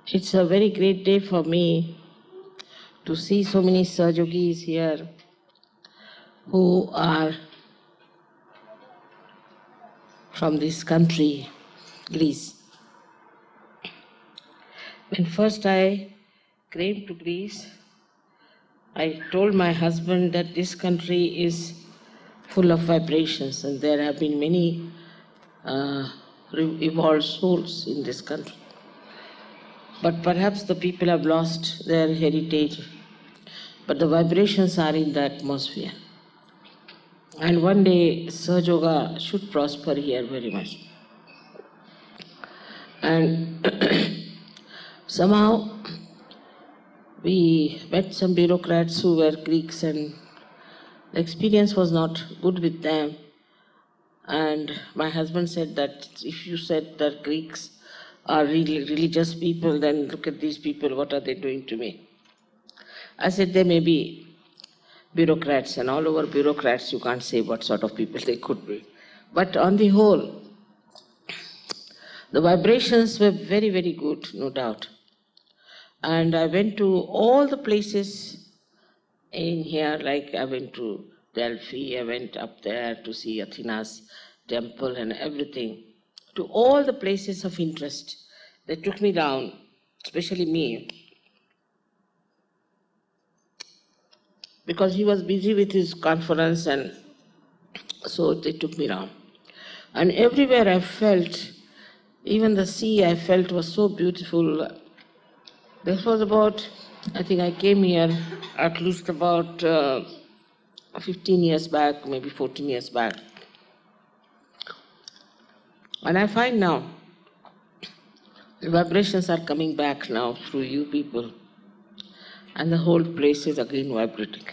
It's a very great day for me to see so many Sahajogis here who are from this country, Greece. When first I came to Greece, I told my husband that this country is full of vibrations and there have been many evolved souls in this country. But perhaps the people have lost their heritage, but the vibrations are in the atmosphere. And one day Sahaja Yoga should prosper here very much. And somehow we met some bureaucrats who were Greeks and the experience was not good with them. And my husband said that if you said that Greeks are really religious people, then look at these people, what are they doing to me? I said they may be bureaucrats, and all over bureaucrats you can't say what sort of people they could be. But on the whole, the vibrations were very, very good, no doubt. And I went to all the places in here, like I went to Delphi, I went up there to see Athena's temple and everything, to all the places of interest. They took me down, especially me, because he was busy with his conference, and so they took me down. And everywhere I felt, even the sea I felt was so beautiful. This was about, I think I came here at least about 15 years back, maybe 14 years back. And I find now, the vibrations are coming back now through you people, and the whole place is again vibrating.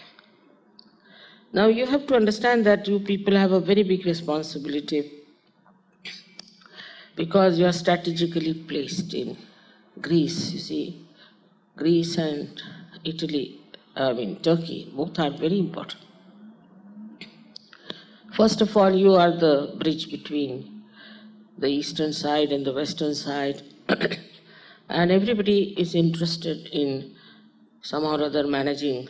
Now you have to understand that you people have a very big responsibility because you are strategically placed in Greece, you see. Greece and Italy, Turkey, both are very important. First of all, you are the bridge between the eastern side and the western side, and everybody is interested in somehow or other managing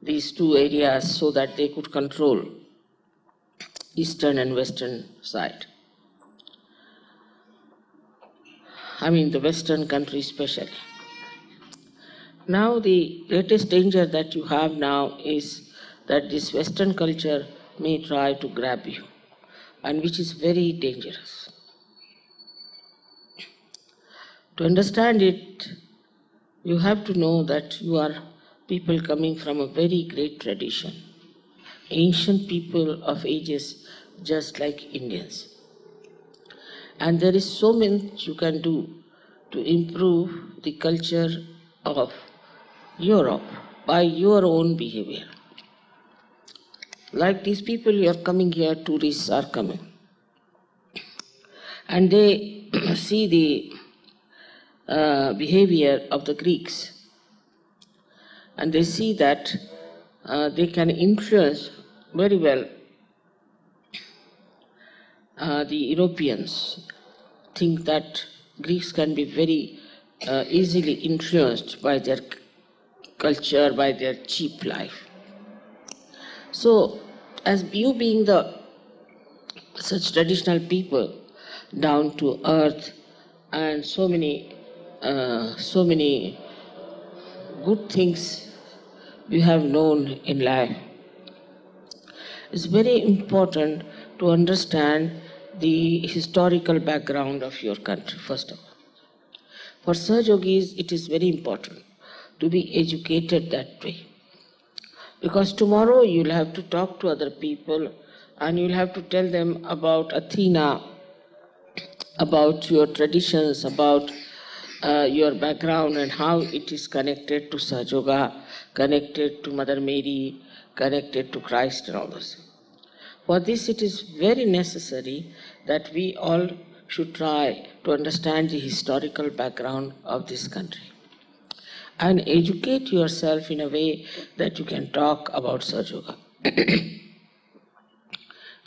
these two areas so that they could control eastern and western side. The western country especially. Now the greatest danger that you have now is that this western culture may try to grab you, and which is very dangerous. To understand it, you have to know that you are people coming from a very great tradition, ancient people of ages just like Indians. And there is so much you can do to improve the culture of Europe by your own behavior. Like these people who are coming here, tourists are coming, and they see the behavior of the Greeks, and they see that they can influence very well the Europeans. Think that Greeks can be very easily influenced by their culture, by their cheap life. So, as you being such traditional people, down to earth, and so many good things you have known in life, it's very important to understand the historical background of your country, first of all. For Sahajogis, it is very important to be educated that way. Because tomorrow you'll have to talk to other people and you'll have to tell them about Athena, about your traditions, about your background and how it is connected to Sahajayoga, connected to Mother Mary, connected to Christ and all those. For this it is very necessary that we all should try to understand the historical background of this country and educate yourself in a way that you can talk about Sahaja Yoga.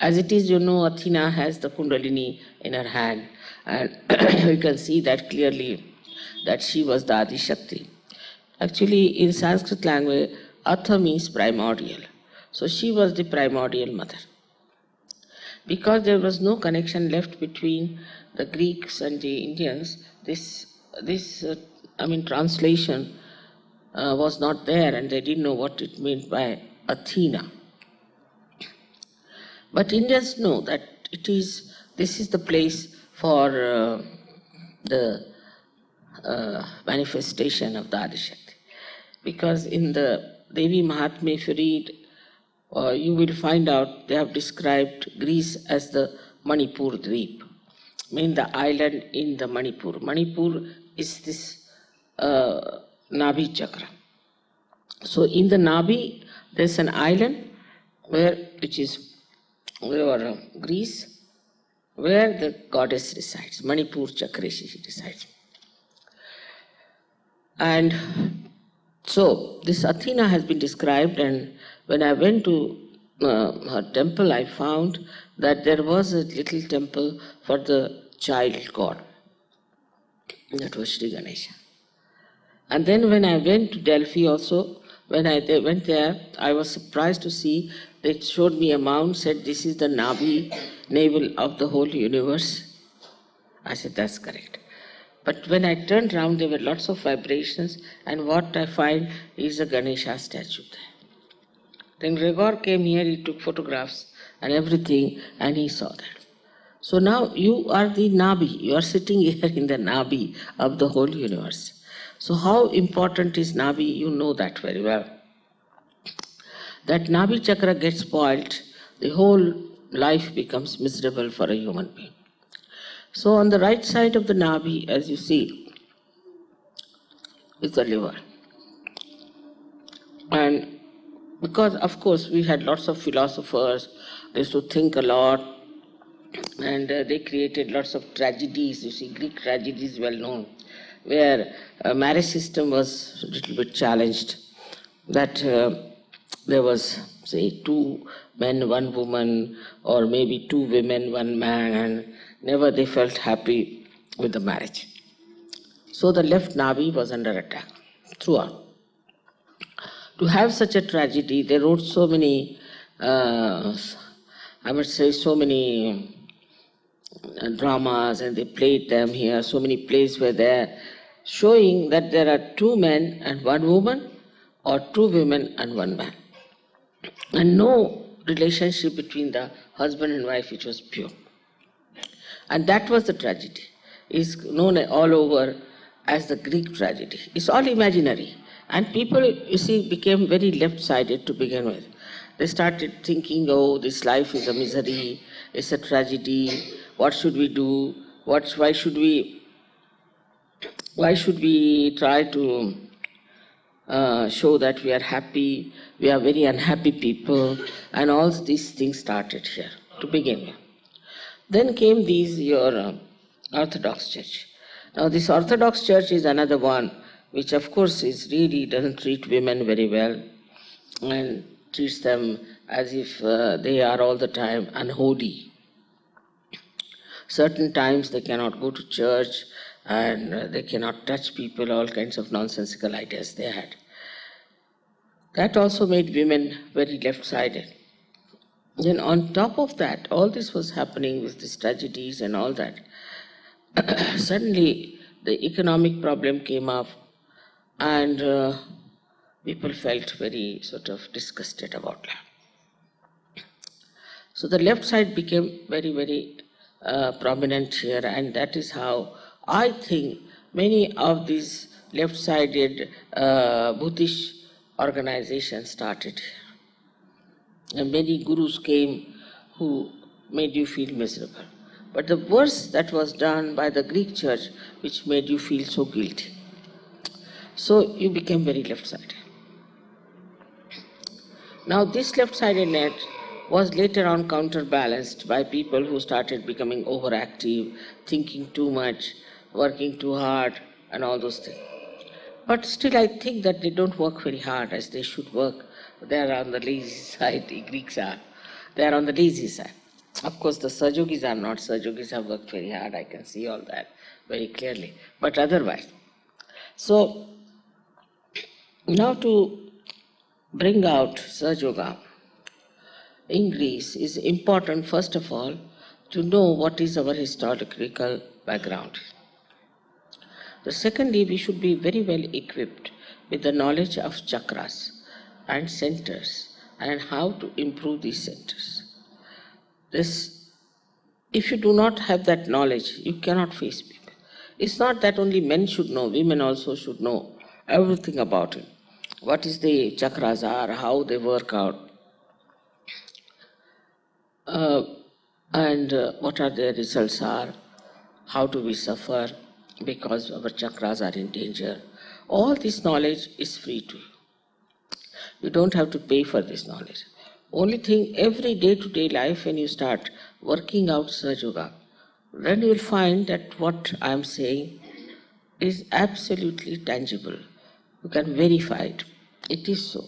As it is, Athena has the Kundalini in her hand, and you can see that clearly that she was the Adi Shakti. Actually, in Sanskrit language, Atha means primordial. So she was the primordial mother. Because there was no connection left between the Greeks and the Indians, this translation was not there, and they didn't know what it meant by Athena. But Indians know that this is the place for the manifestation of the Adishakti. Because in the Devi Mahatmya, if you read, you will find out they have described Greece as the Manipur Dweep, mean the island in the Manipur. Manipur is this Nabi chakra. So in the Nabi, there's an island which is Greece, where the goddess resides. Manipur chakra she resides. And so this Athena has been described, and when I went to her temple, I found that there was a little temple for the child god. That was Shri Ganesha. And then when I went to Delphi also, when I went there, I was surprised to see they showed me a mount, said this is the Nabi navel of the whole universe. I said, that's correct. But when I turned around, there were lots of vibrations, and what I find is a Ganesha statue there. Then Gregor came here, he took photographs and everything, and he saw that. So now you are the Nabi, you are sitting here in the Nabi of the whole universe. So how important is Nabi? You know that very well. That Nabi chakra gets spoiled, the whole life becomes miserable for a human being. So on the right side of the Nabi, as you see, is the liver. And because, of course, we had lots of philosophers, they used to think a lot, and they created lots of tragedies. You see, Greek tragedies well known, where a marriage system was a little bit challenged. That there was, say, 2 men, 1 woman, or maybe 2 women, 1 man, and never they felt happy with the marriage. So the left Nabi was under attack throughout. To have such a tragedy, they wrote so many, so many dramas, and they played them here. So many plays were there, showing that there are 2 men and 1 woman, or 2 women and 1 man. And no relationship between the husband and wife which was pure. And that was the tragedy. It's known all over as the Greek tragedy. It's all imaginary. And people, you see, became very left-sided to begin with. They started thinking, oh, this life is a misery, it's a tragedy, what should we do? Why should we try to show that we are happy? We are very unhappy people, and all these things started here to begin with. Then came your Orthodox Church. Now this Orthodox Church is another one which of course is really doesn't treat women very well and treats them as if they are all the time unholy. Certain times they cannot go to church and they cannot touch people, all kinds of nonsensical ideas they had. That also made women very left-sided. Then on top of that, all this was happening with these tragedies and all that. Suddenly the economic problem came up, and people felt very sort of disgusted about that. So the left side became very, very prominent here, and that is how I think many of these left-sided Buddhist organizations started. And many gurus came who made you feel miserable. But the worst that was done by the Greek church, which made you feel so guilty. So you became very left-sided. Now this left-sidedness was later on counterbalanced by people who started becoming overactive, thinking too much, working too hard, and all those things. But still I think that they don't work very hard as they should work. They are on the lazy side, the Greeks are. They are on the lazy side. Of course, the Sahaja Yogis are not. Sahaja Yogis have worked very hard. I can see all that very clearly. But otherwise, So, now to bring out Sahaja Yoga in Greece is important, first of all, to know what is our historical background. Secondly, we should be very well equipped with the knowledge of chakras and centers and how to improve these centers. If you do not have that knowledge, you cannot face people. It's not that only men should know, women also should know everything about it. What is the chakras are, how they work out, and what are their results are, how do we suffer because our chakras are in danger. All this knowledge is free to you. You don't have to pay for this knowledge. Only thing, every day-to-day life when you start working out Sahaja Yoga, then you will find that what I am saying is absolutely tangible. You can verify it. It is so.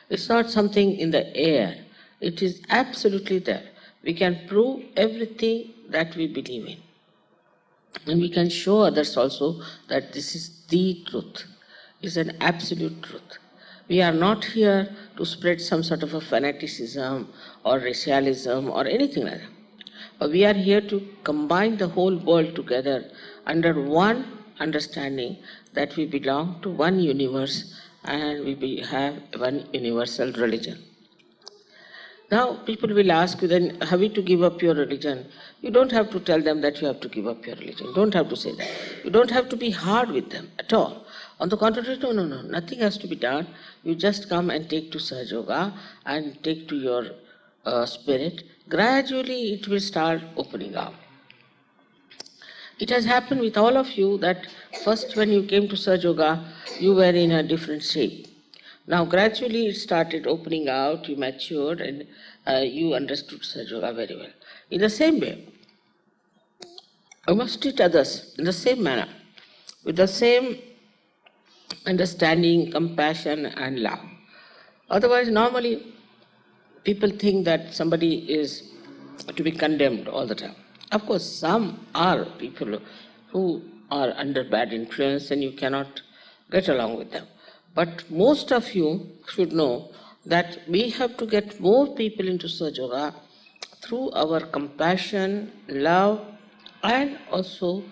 It's not something in the air. It is absolutely there. We can prove everything that we believe in. And we can show others also that this is the truth. It's an absolute truth. We are not here to spread some sort of a fanaticism or racialism or anything like that. But we are here to combine the whole world together under one understanding that we belong to one universe and we have one universal religion. Now people will ask you, then have you to give up your religion? You don't have to tell them that you have to give up your religion. You don't have to say that. You don't have to be hard with them at all. On the contrary, no, nothing has to be done. You just come and take to Sahaja Yoga and take to your spirit. Gradually it will start opening up. It has happened with all of you that first when you came to Sahaja Yoga, you were in a different shape. Now gradually it started opening out, you matured and you understood Sahaja Yoga very well. In the same way, you must treat others in the same manner, with the same understanding, compassion and love. Otherwise, normally people think that somebody is to be condemned all the time. Of course, some are people who are under bad influence and you cannot get along with them. But most of you should know that we have to get more people into Sahaja Yoga through our compassion, love, and also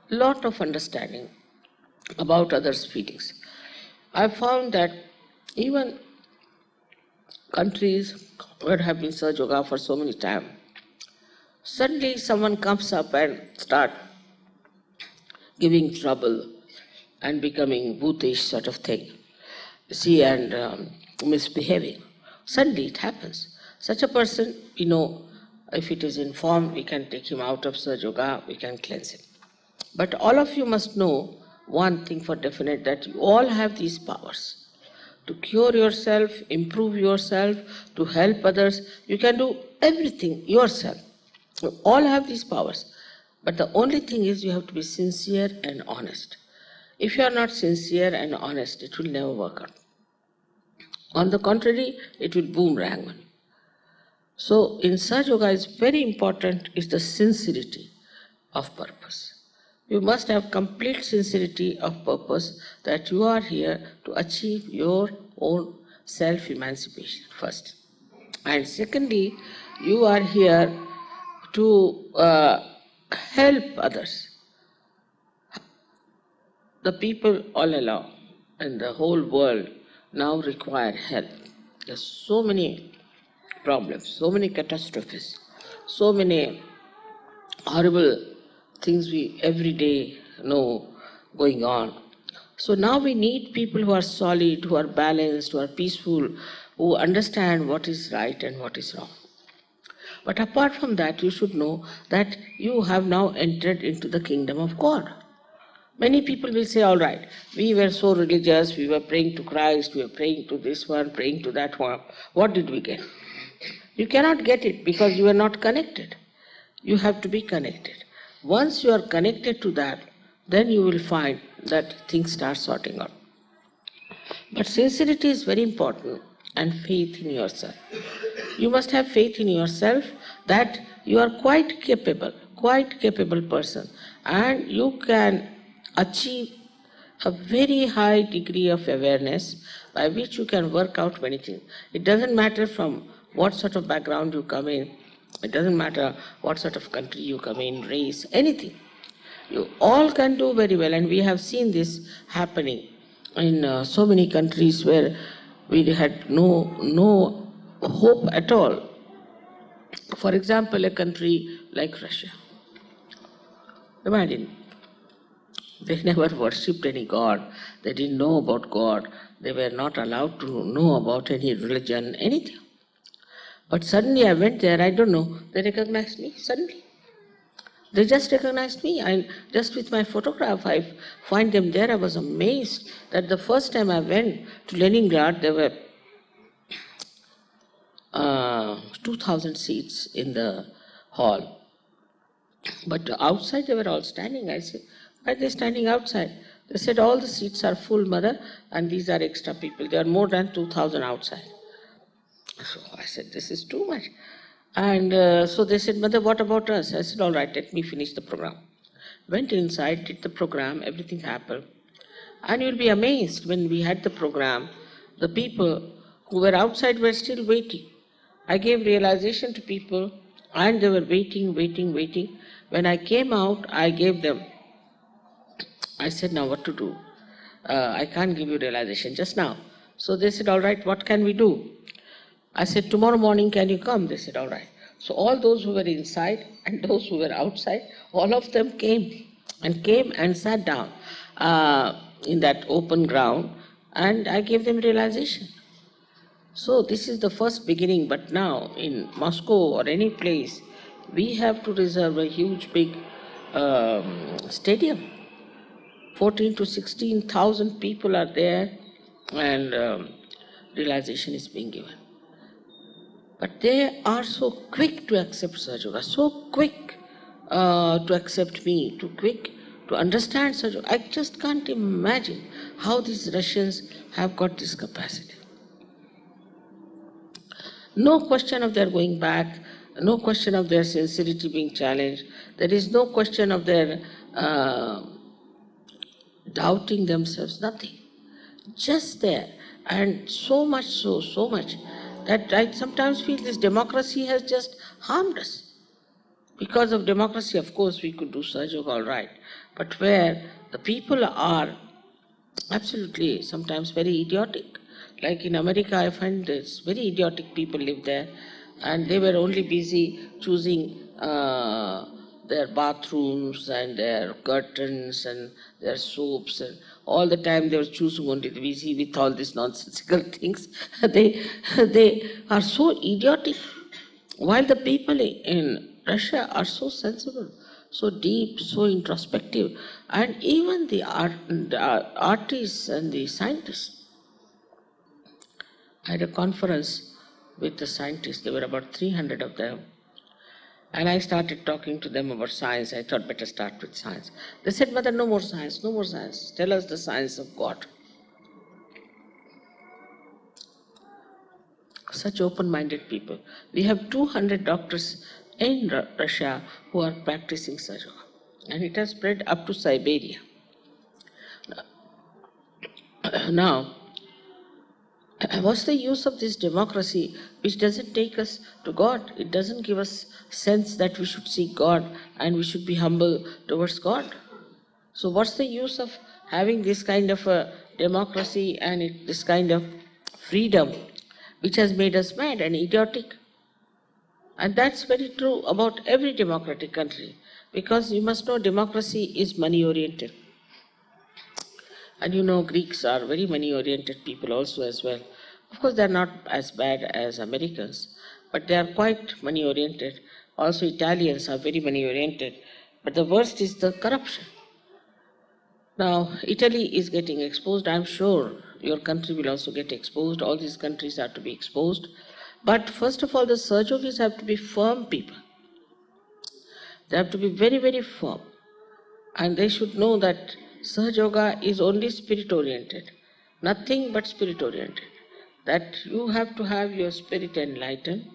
lot of understanding about others' feelings. I found that even countries where have been Sahaja Yoga for so many time, suddenly someone comes up and start giving trouble and becoming bhutish sort of thing, and misbehaving. Suddenly it happens. Such a person, we know, if it is informed, we can take him out of Sahaja Yoga, we can cleanse him. But all of you must know one thing for definite, that you all have these powers. To cure yourself, improve yourself, to help others, you can do everything yourself. You all have these powers. But the only thing is you have to be sincere and honest. If you are not sincere and honest, it will never work out. On the contrary, it will boomerang on you. So in Sahaja Yoga, is very important is the sincerity of purpose. You must have complete sincerity of purpose that you are here to achieve your own self-emancipation first. And secondly, you are here to help others. The people all along and the whole world now require help. There's so many problems, so many catastrophes, so many horrible things we every day know going on. So now we need people who are solid, who are balanced, who are peaceful, who understand what is right and what is wrong. But apart from that, you should know that you have now entered into the kingdom of God. Many people will say, all right, we were so religious, we were praying to Christ, we were praying to this one, praying to that one. What did we get? You cannot get it because you are not connected. You have to be connected. Once you are connected to that, then you will find that things start sorting out. But sincerity is very important, and faith in yourself. You must have faith in yourself that you are quite capable person, and you can achieve a very high degree of awareness by which you can work out many things. It doesn't matter from what sort of background you come in, it doesn't matter what sort of country you come in, race, anything. You all can do very well, and we have seen this happening in so many countries where we had no hope at all. For example, a country like Russia. Imagine, they never worshipped any god, they didn't know about God, they were not allowed to know about any religion, anything. But suddenly I went there, I don't know, they recognized me suddenly. They just recognized me, and just with my photograph, I find them there. I was amazed that the first time I went to Leningrad, there were 2,000 seats in the hall. But outside they were all standing. I said, why are they standing outside? They said, all the seats are full, mother, and these are extra people. There are more than 2,000 outside. So I said, this is too much. And so they said, mother, what about us? I said, all right, let me finish the program. Went inside, did the program, everything happened. And you'll be amazed, when we had the program, the people who were outside were still waiting. I gave realization to people, and they were waiting. When I came out, I gave them, I said, now what to do? I can't give you realization just now. So they said, all right, what can we do? I said, tomorrow morning can you come? They said, all right. So all those who were inside and those who were outside, all of them came and sat down in that open ground, and I gave them realization. So this is the first beginning, but now in Moscow or any place, we have to reserve a huge big stadium. 14 to 16,000 people are there, and realization is being given. But they are so quick to accept Sahajayoga, so quick to accept me, too quick to understand Sahajayoga. I just can't imagine how these Russians have got this capacity. No question of their going back, no question of their sincerity being challenged. There is no question of their doubting themselves, nothing. Just there. And so much that I sometimes feel this democracy has just harmed us. Because of democracy, of course, we could do Sahajayoga all right. But where the people are absolutely sometimes very idiotic. Like in America, I find there's very idiotic people live there, and they were only busy choosing their bathrooms and their curtains and their soaps, and all the time they were choosing only the busy with all these nonsensical things. they are so idiotic, while the people in Russia are so sensible, so deep, so introspective, and even the artists and the scientists. I had a conference with the scientists, there were about 300 of them, and I started talking to them about science. I thought better start with science. They said, mother, no more science, tell us the science of God. Such open-minded people. We have 200 doctors in Russia who are practicing Sahajayoga, and it has spread up to Siberia. Now, what's the use of this democracy which doesn't take us to God? It doesn't give us sense that we should seek God and we should be humble towards God. So what's the use of having this kind of a democracy and this kind of freedom which has made us mad and idiotic? And that's very true about every democratic country, because you must know democracy is money-oriented. And you know, Greeks are very money-oriented people also as well. Of course, they're not as bad as Americans, but they are quite money-oriented. Also, Italians are very money-oriented. But the worst is the corruption. Now, Italy is getting exposed. I'm sure your country will also get exposed. All these countries are to be exposed. But first of all, the Sahajogis have to be firm people. They have to be very, very firm. And they should know that Sahajayoga is only spirit-oriented, nothing but spirit-oriented. That you have to have your spirit enlightened,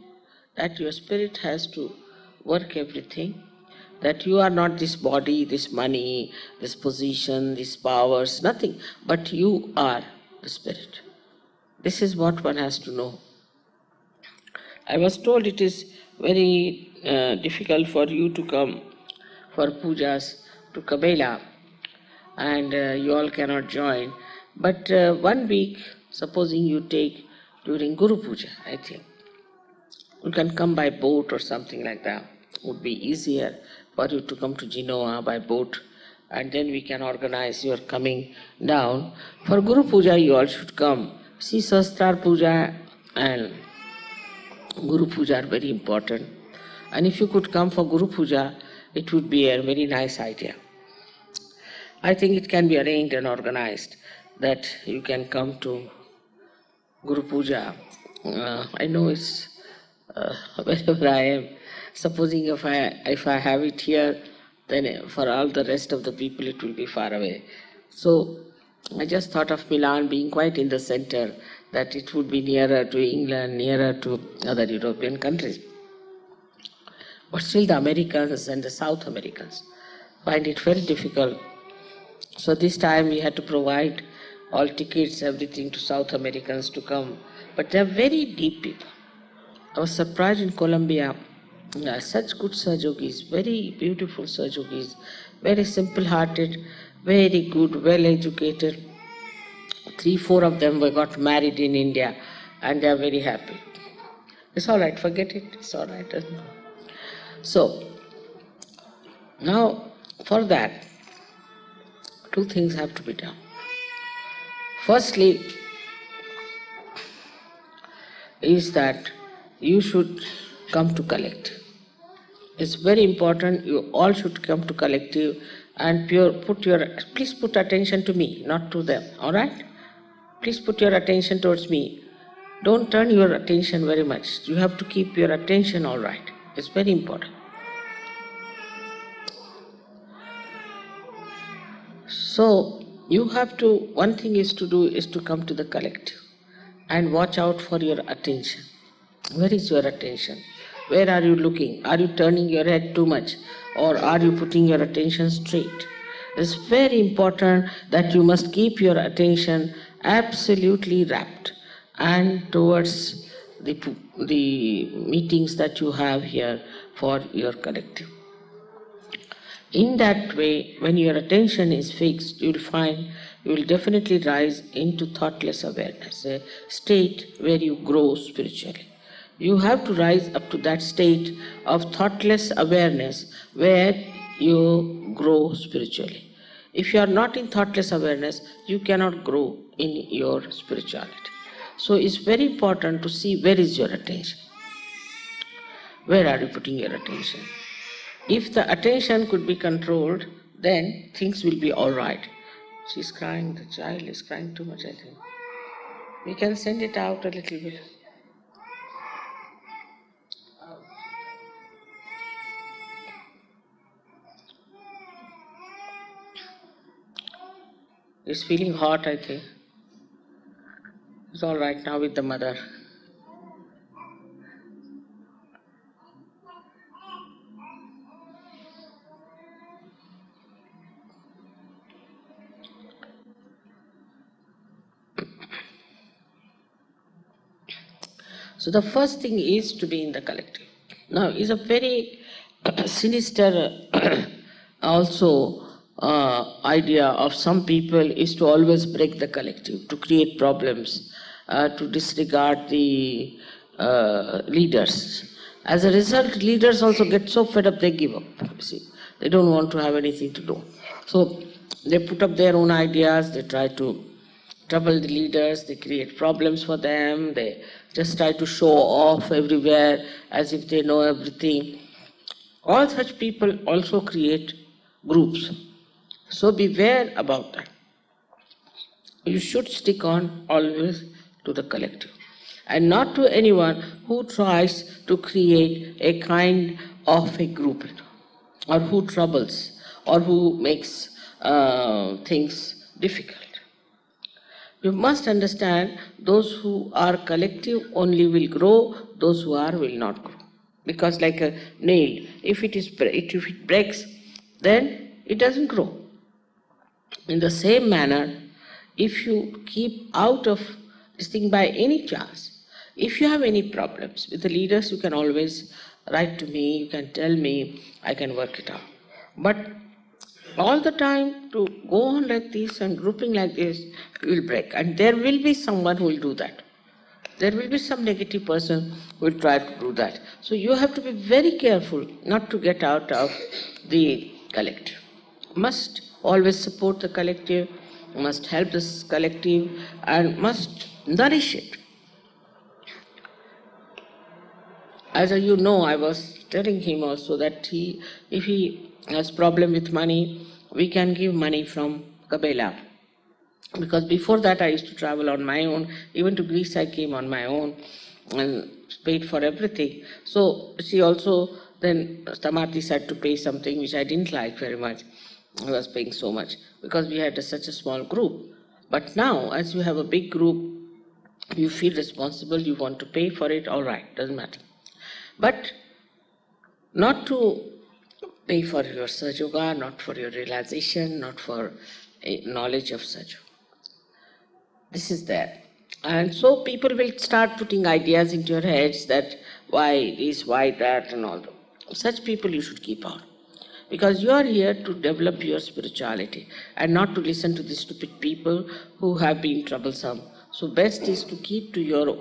that your spirit has to work everything, that you are not this body, this money, this position, these powers, nothing, but you are the spirit. This is what one has to know. I was told it is very difficult for you to come for pujas to Kabela, and you all cannot join. But 1 week, supposing you take during Guru Puja, I think, you can come by boat or something like that. Would be easier for you to come to Genoa by boat, and then we can organize your coming down. For Guru Puja, you all should come. See, Sahasrar Puja and Guru Puja are very important. And if you could come for Guru Puja, it would be a very nice idea. I think it can be arranged and organized that you can come to Guru Puja. I know it's wherever I am. Supposing if I have it here, then for all the rest of the people it will be far away. So I just thought of Milan being quite in the center, that it would be nearer to England, nearer to other European countries. But still the Americans and the South Americans find it very difficult. So this time we had to provide all tickets, everything to South Americans to come. But they are very deep people. I was surprised in Colombia. Such good Sahajogis, very beautiful Sahajogis, very simple-hearted, very good, well-educated. 3-4 of them were got married in India, and they are very happy. It's all right, forget it, it's all right. So, now for that, 2 things have to be done. Firstly, is that you should come to collective. It's very important, you all should come to collective and please put attention to me, not to them, all right? Please put your attention towards me. Don't turn your attention very much. You have to keep your attention all right. It's very important. So, you have to, one thing is to do is to come to the collective and watch out for your attention. Where is your attention? Where are you looking? Are you turning your head too much? Or are you putting your attention straight? It's very important that you must keep your attention absolutely rapt and towards the meetings that you have here for your collective. In that way, when your attention is fixed, you will find you will definitely rise into thoughtless awareness, a state where you grow spiritually. You have to rise up to that state of thoughtless awareness where you grow spiritually. If you are not in thoughtless awareness, you cannot grow in your spirituality. So it's very important to see where is your attention. Where are you putting your attention? If the attention could be controlled, then things will be all right. She's crying, the child is crying too much, I think. We can send it out a little bit. It's feeling hot, I think. It's all right now with the mother. So the first thing is to be in the collective. Now, is a very sinister also idea of some people is to always break the collective, to create problems, to disregard the leaders. As a result, leaders also get so fed up they give up. You see, they don't want to have anything to do. So they put up their own ideas, they try to trouble the leaders, they create problems for them, they just try to show off everywhere as if they know everything. All such people also create groups. So beware about that. You should stick on always to the collective and not to anyone who tries to create a kind of a group or who troubles or who makes things difficult. You must understand those who are collective only will grow, those who are will not grow. Because like a nail, if it breaks, then it doesn't grow. In the same manner, if you keep out of this thing by any chance, if you have any problems with the leaders, you can always write to me, you can tell me, I can work it out. But all the time to go on like this and grouping like this, you will break. And there will be someone who will do that. There will be some negative person who will try to do that. So you have to be very careful not to get out of the collective. Must always support the collective, must help this collective, and must nourish it. As you know, I was telling him also that if he has problem with money, we can give money from Kabela. Because before that I used to travel on my own, even to Greece I came on my own and paid for everything. So she also, then Tamati said to pay something which I didn't like very much. I was paying so much because we had such a small group. But now, as you have a big group, you feel responsible, you want to pay for it, all right, doesn't matter. But not to pay for your Sahajayoga, not for your realization, not for a knowledge of Sahaja. This is there. And so people will start putting ideas into your heads that why this, why that, and all that. Such people you should keep out. Because you are here to develop your spirituality and not to listen to the stupid people who have been troublesome. So best is to keep to your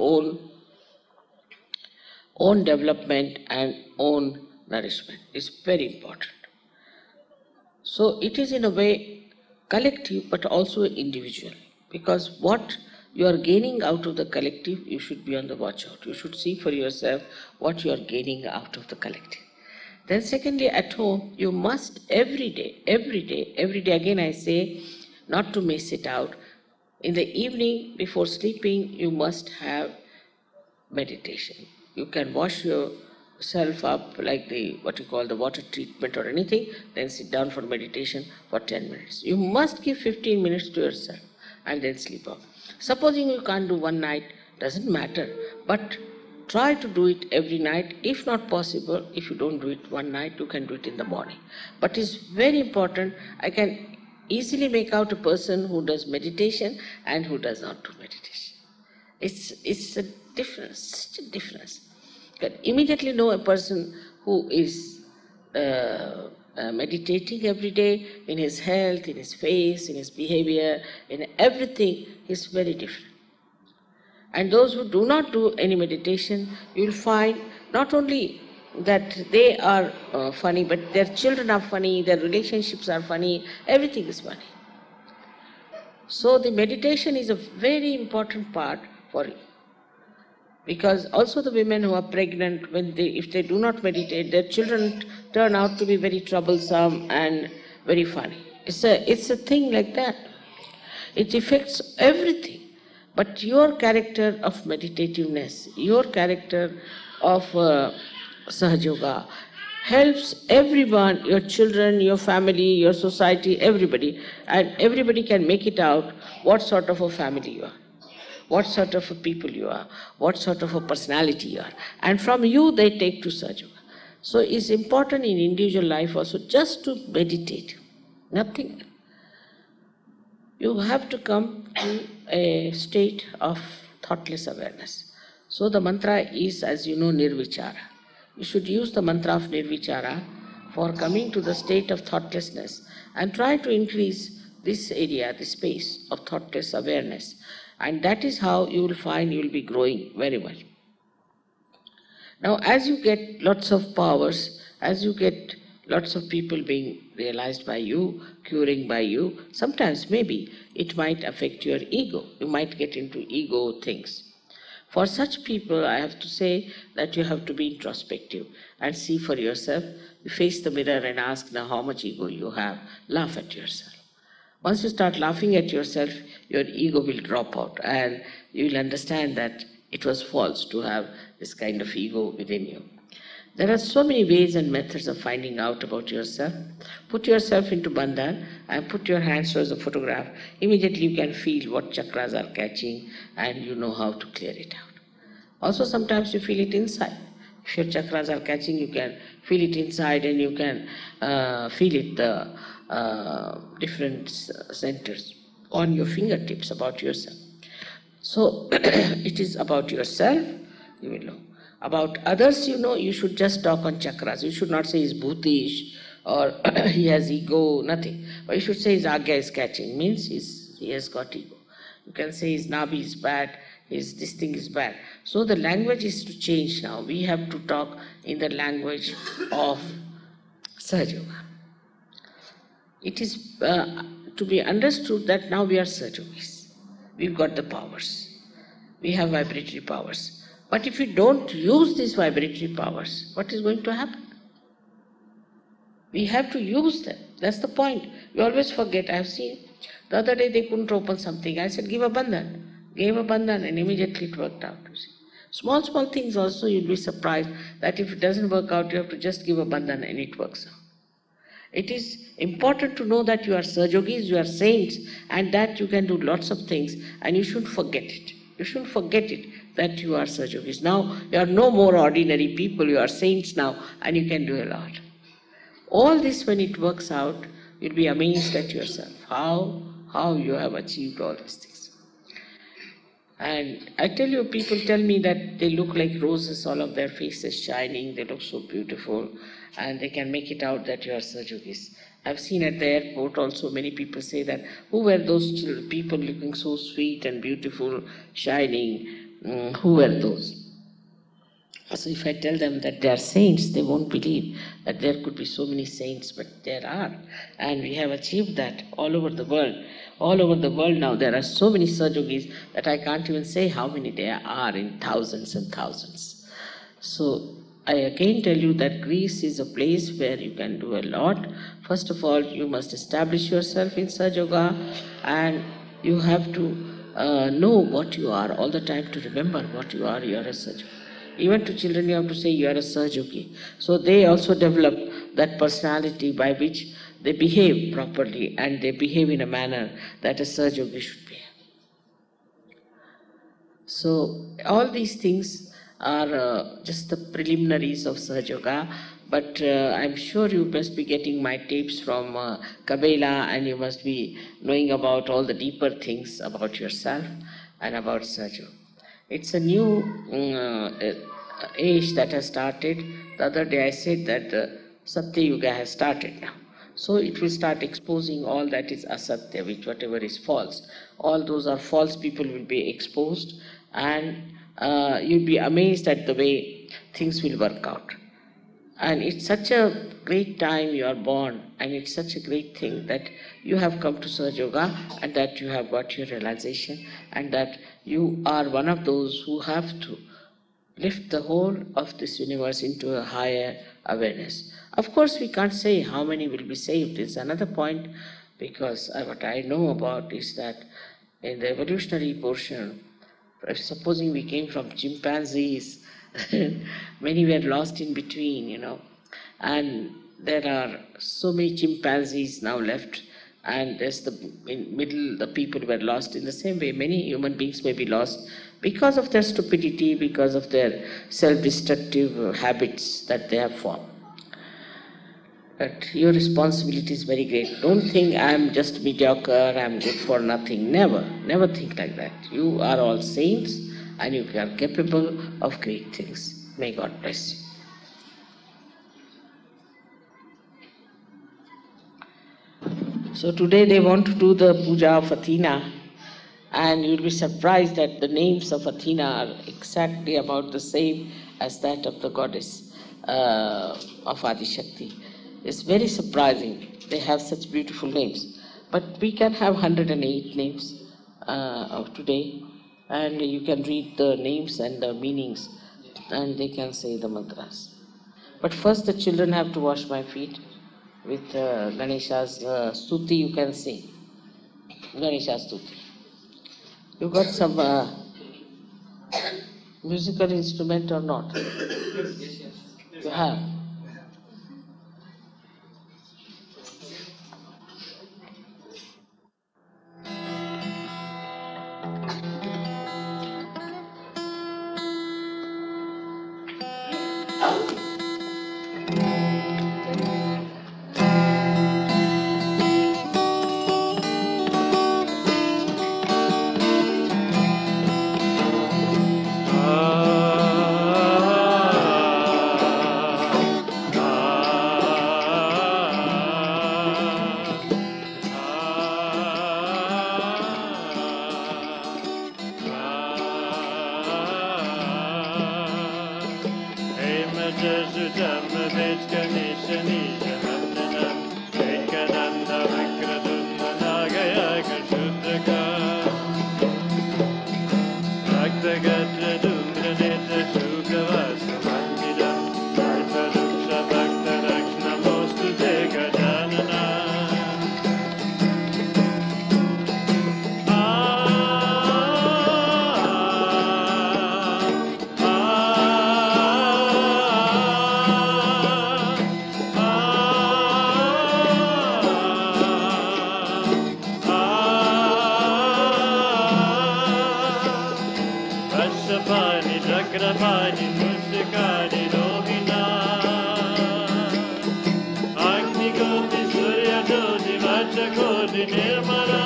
own development and own nourishment. It's very important. So it is in a way collective but also individual. Because what you are gaining out of the collective, you should be on the watch out. You should see for yourself what you are gaining out of the collective. Then secondly, at home, you must every day, again I say, not to miss it out. In the evening, before sleeping, you must have meditation. You can wash yourself up like the water treatment or anything, then sit down for meditation for 10 minutes. You must give 15 minutes to yourself and then sleep off. Supposing you can't do one night, doesn't matter, but try to do it every night. If not possible, if you don't do it one night, you can do it in the morning. But it's very important. I can easily make out a person who does meditation and who does not do meditation. It's a difference, such a difference. You can immediately know a person who is meditating every day in his health, in his face, in his behavior, in everything. Is very different. And those who do not do any meditation, you will find not only that they are funny, but their children are funny, their relationships are funny, everything is funny. So the meditation is a very important part for you. Because also the women who are pregnant, if they do not meditate, their children turn out to be very troublesome and very funny. It's a thing like that. It affects everything. But your character of meditativeness, your character of Sahajayoga helps everyone, your children, your family, your society, everybody. And everybody can make it out what sort of a family you are, what sort of a people you are, what sort of a personality you are. And from you they take to Sahajayoga. So it's important in individual life also just to meditate, nothing. You have to come to a state of thoughtless awareness. So the mantra is, as you know, nirvichara. You should use the mantra of nirvichara for coming to the state of thoughtlessness and try to increase this area, this space of thoughtless awareness. And that is how you will find you will be growing very much. Now, as you get lots of powers, as you get lots of people being realized by you, curing by you, sometimes maybe it might affect your ego. You might get into ego things. For such people, I have to say that you have to be introspective and see for yourself. You face the mirror and ask now how much ego you have. Laugh at yourself. Once you start laughing at yourself, your ego will drop out and you will understand that it was false to have this kind of ego within you. There are so many ways and methods of finding out about yourself. Put yourself into bandhan and put your hands towards the photograph. Immediately you can feel what chakras are catching and you know how to clear it out. Also sometimes you feel it inside. If your chakras are catching, you can feel it inside and you can feel it, the different centers on your fingertips about yourself. So it is about yourself, you will know. About others, you should just talk on chakras. You should not say he's bhutish or he has ego, nothing. But you should say his agya is catching, means he has got ego. You can say his nabi is bad, this thing is bad. So the language is to change now. We have to talk in the language of Sahaja Yoga. It is to be understood that now we are Sahaja Yogis. We've got the powers. We have vibratory powers. But if we don't use these vibratory powers, what is going to happen? We have to use them. That's the point. We always forget. I've seen the other day they couldn't open something. I said, give a bandhan. Gave a bandhan and immediately it worked out. You see. Small things also, you'll be surprised that if it doesn't work out, you have to just give a bandhan and it works out. It is important to know that you are Sahajogis, you are saints, and that you can do lots of things, and you shouldn't forget it. You shouldn't forget it, that you are Sahajogis. Now, you are no more ordinary people, you are saints now, and you can do a lot. All this, when it works out, you'll be amazed at yourself, how you have achieved all these things. And I tell you, people tell me that they look like roses, all of their faces shining, they look so beautiful, and they can make it out that you are Sahajogis. I've seen at the airport also many people say that, who were those people looking so sweet and beautiful, shining, who were those? So if I tell them that they are saints, they won't believe that there could be so many saints, but there are. And we have achieved that all over the world. All over the world now there are so many Sahajogis that I can't even say how many there are, in thousands and thousands. So I again tell you that Greece is a place where you can do a lot. First of all, you must establish yourself in Sahaja Yoga, and you have to know what you are all the time, to remember what you are. You are a Sahaja Yogi. Even to children you have to say you are a Sahaja Yogi. So they also develop that personality by which they behave properly, and they behave in a manner that a Sahaja Yogi should behave. So all these things are just the preliminaries of Sahaja Yoga, but I'm sure you must be getting my tapes from Kabela, and you must be knowing about all the deeper things about yourself and about Sahaja Yoga. It's a new age that has started. The other day I said that Satya Yuga has started now. So it will start exposing all that is asatya, which whatever is false. All those are false people will be exposed, and you'll be amazed at the way things will work out. And it's such a great time you are born, and it's such a great thing that you have come to Sahaja Yoga, and that you have got your realization, and that you are one of those who have to lift the whole of this universe into a higher awareness. Of course, we can't say how many will be saved. It's another point, because what I know about is that in the evolutionary portion, supposing we came from chimpanzees, many were lost in between, and there are so many chimpanzees now left, and there's in middle, the people were lost. In the same way, many human beings may be lost because of their stupidity, because of their self-destructive habits that they have formed. But your responsibility is very great. Don't think I'm just mediocre, I'm good for nothing. Never think like that. You are all saints, and you are capable of great things. May God bless you. So today they want to do the Puja of Athena, and you'll be surprised that the names of Athena are exactly about the same as that of the goddess of Adi Shakti. It's very surprising. They have such beautiful names. But we can have 108 names of today, and you can read the names and the meanings, and they can say the mantras. But first the children have to wash my feet with Ganesha's stuti. You can sing Ganesha's stuti. You got some musical instrument or not? Yes. You have. Nirmala,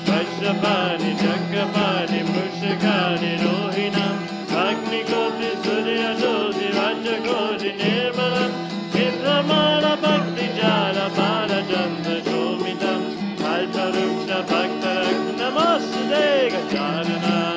Vaishapani, Chakapani, Pushakani, Rohinam, Agni Koti, Surya Jodi, Vajakoti, Nirmala, Indramala, Bhakti Jala, Bala Chandra, Shomitam, Alparuksha, Bhaktarak, Namaste, Gajanana.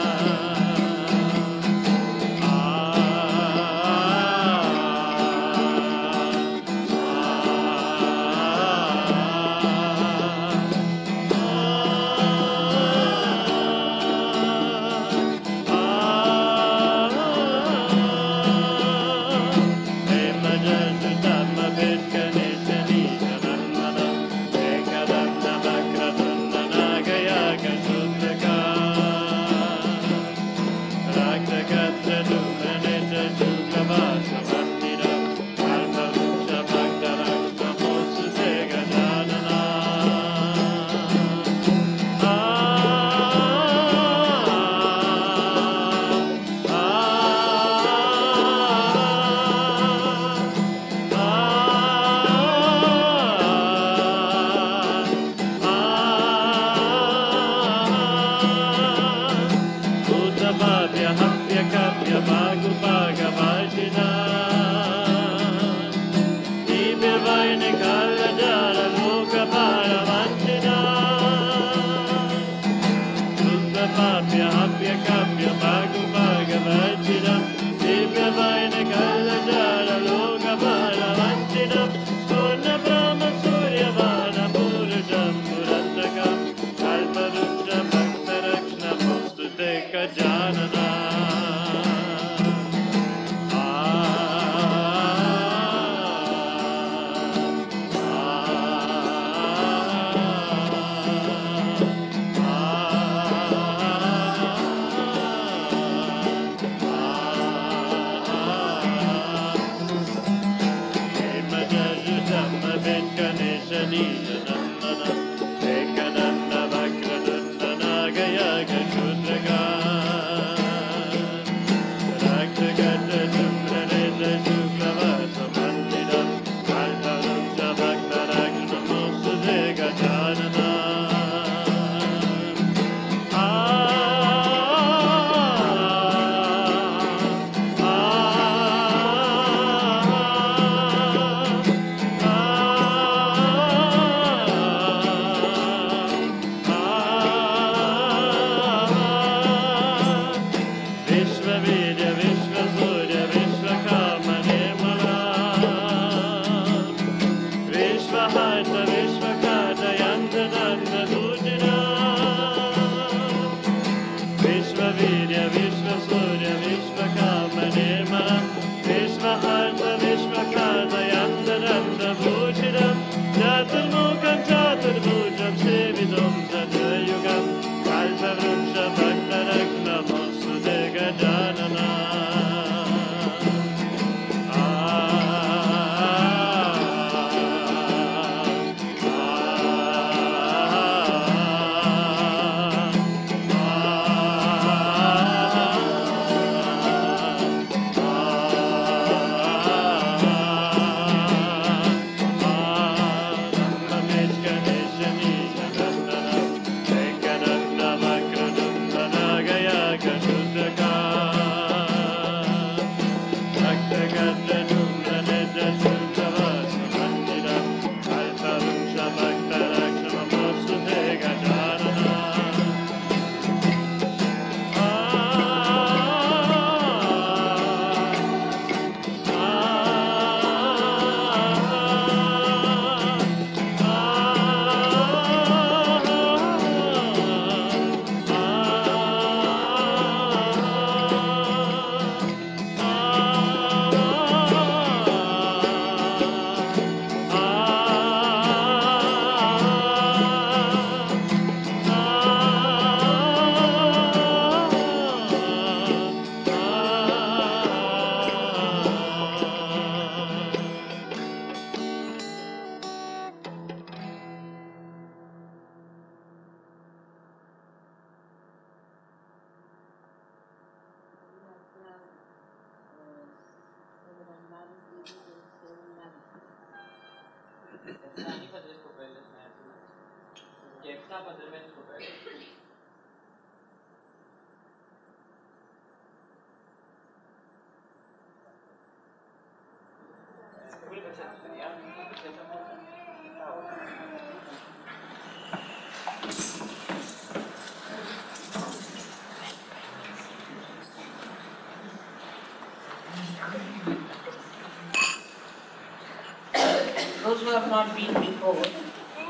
Those who have not been before,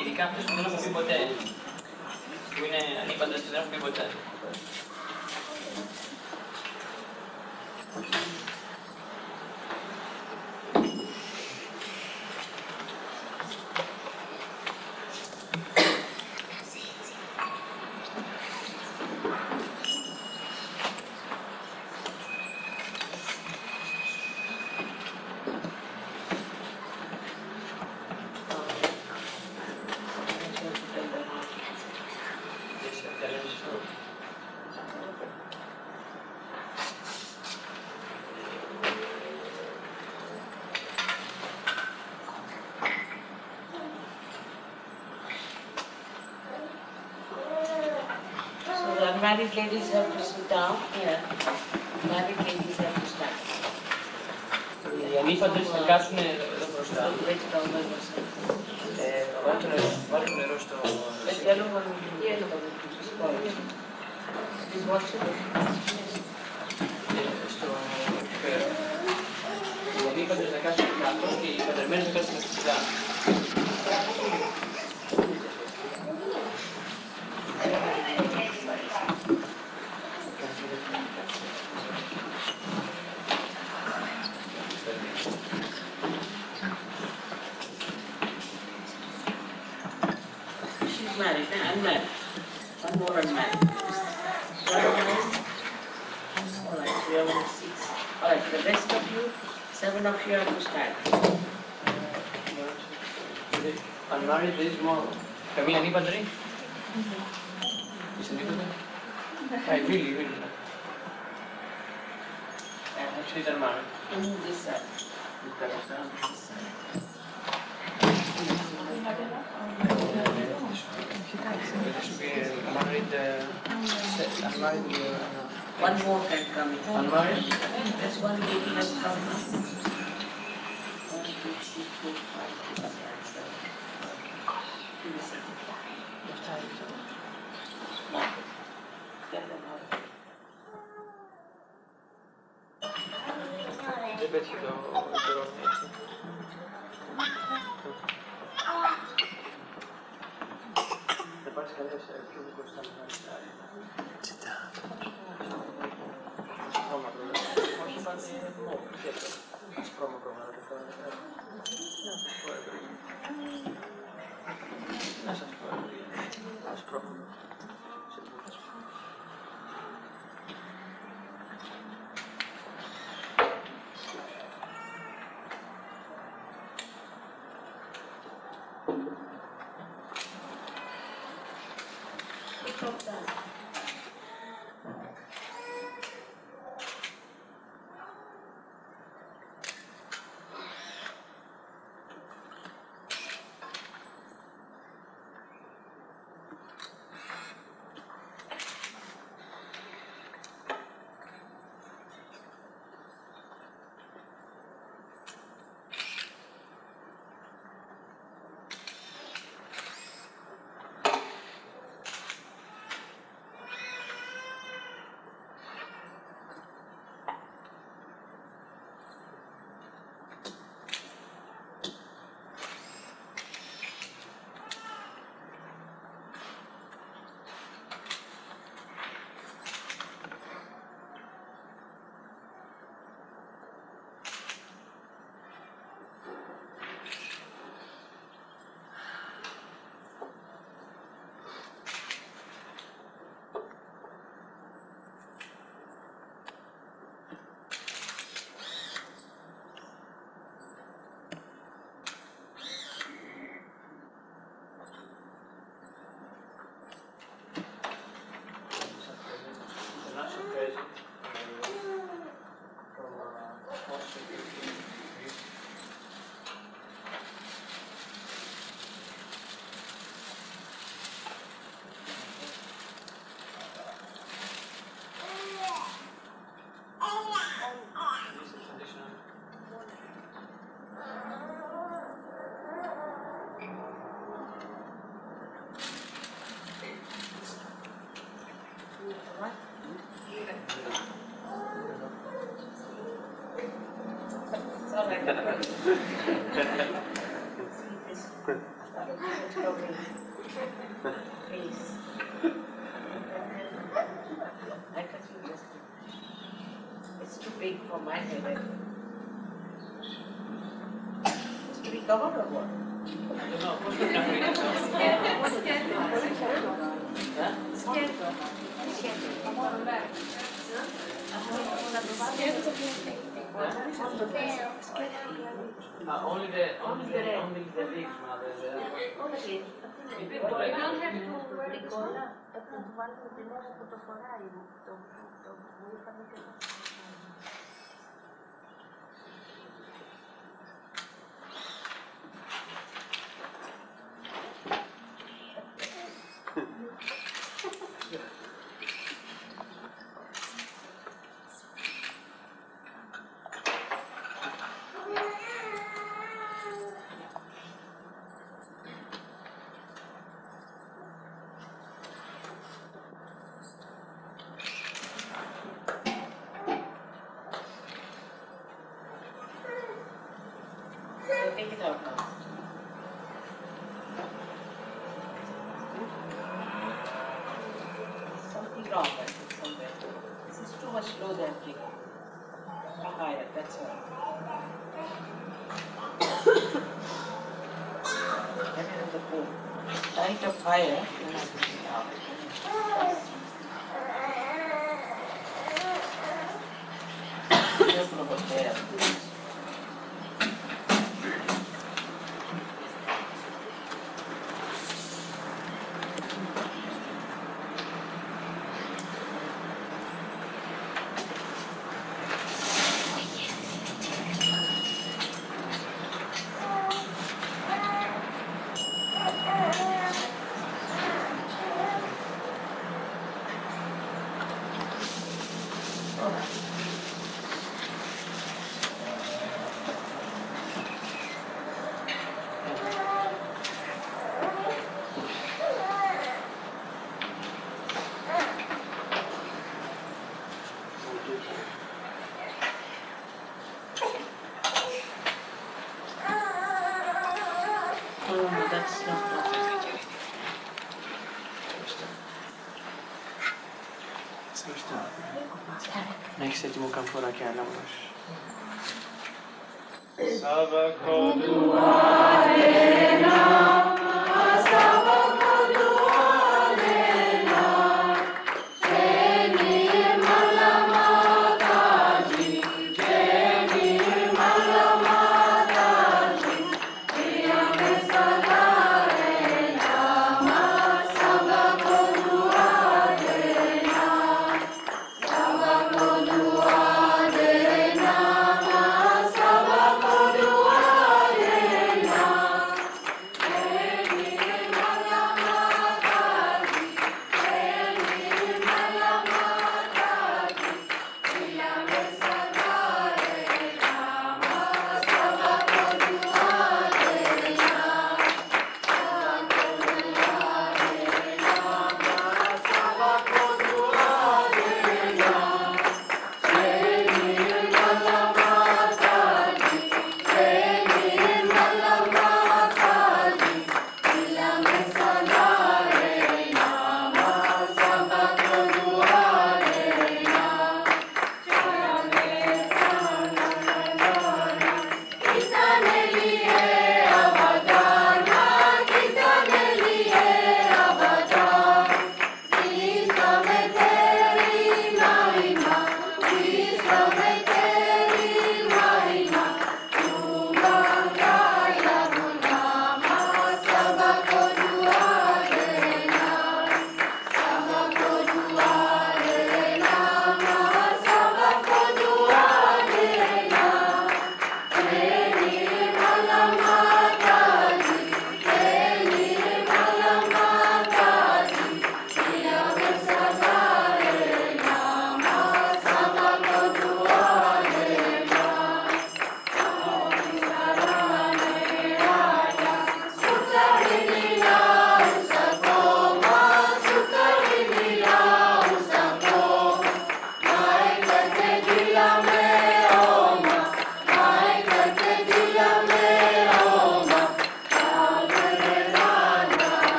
ειδικά αυτούς που δεν έχουν πει ποτέ, που είναι ανήπαντρες και δεν έχουν πει ποτέ. Married ladies have to sit down here. Married ladies have to stand. Οι ανήπαντρες θα κάτσουν εδώ μπροστά. Βάλτε το νερό στο... στο φέρο. Οι ανήπαντρες θα κάτσουν κάτω και οι παντρεμένες θα κάτσουν στην Married, unmarried. One more unmarried. Alright, we have only 6. Alright, the rest of you, 7 of you have to stand. Unmarried, there is more. Καμία ανήπαντρη. Είσαι ανήπαντρη. Really. Actually, they're married. This side. One more can come in. Unmarried? There's one lady has come now. 1, 2, 3, 4, 5, 6, 7. Give me a second. Get them out. Δεν πέτυχε το ρόλο έτσι. Θα πάρεις καλύτερα σε πιο μπροστά να κάνεις άρια. Τσιτά. Όχι πάνε μόνο, κέντρο. Ασκρώμα προγράμματα. Να σας πω, ασκρώμα. It's too big for my head. It's to be covered or what? I don't know. Only the leaves, mother. You don't have to wear it all up. Take it out now. Something wrong, I think, somewhere. This is too much low than kick. Higher, that's all. Get it in the pool. Light up higher, then I can take it out. Careful about there. That's not Next set mo kan föra kärna vars. Hey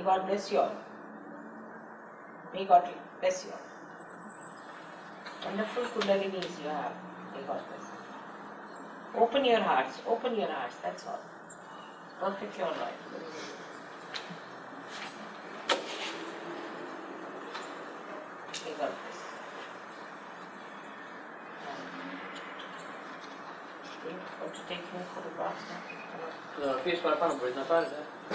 May God bless you all. May God bless you all. Wonderful kundalinis you have. May God bless you. Open your hearts, that's all. Perfectly all right. May God bless you. Want to take me for the box now? Scusa, non riesco a fare un po' di Natale?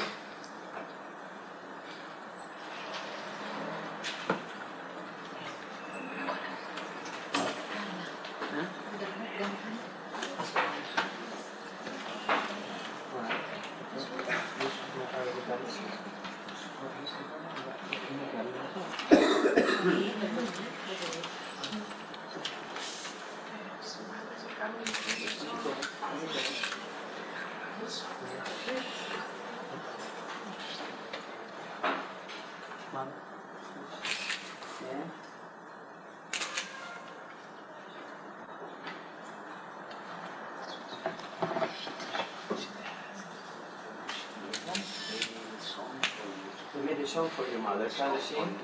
We made a song for your mother. Can you sing?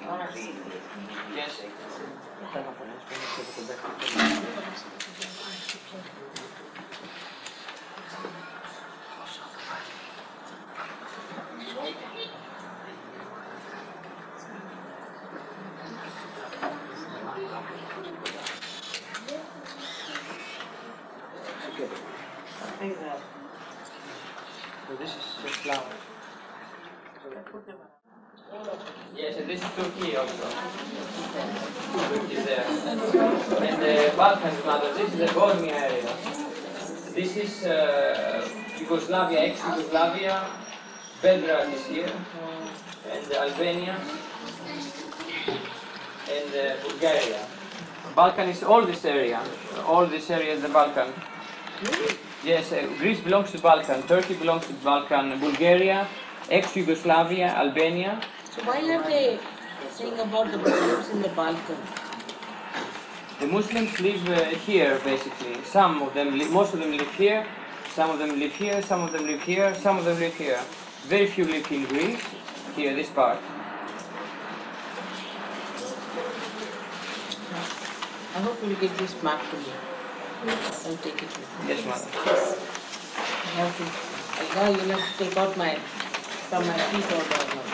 Yes. So this is the flower. Yes, and this is Turkey also. Turkey is there. And the Balkans, mother, this is the Bosnia area. This is Yugoslavia, ex-Yugoslavia. Belgrade is here. And Albania. And Bulgaria. Balkan is all this area. All this area is the Balkan. Yes, Greece belongs to Balkan. Turkey belongs to Balkan. Bulgaria, ex-Yugoslavia, Albania. So why are they saying about the Muslims in the Balkan? The Muslims live here, basically. Some of them, most of them live here. Some of them live here. Some of them live here. Some of them live here. Very few live in Greece. Here, this part. I hope you'll get this map to me. I'll take it with me. Yes, mother. I have to, now you'll have to take out from my feet or whatever.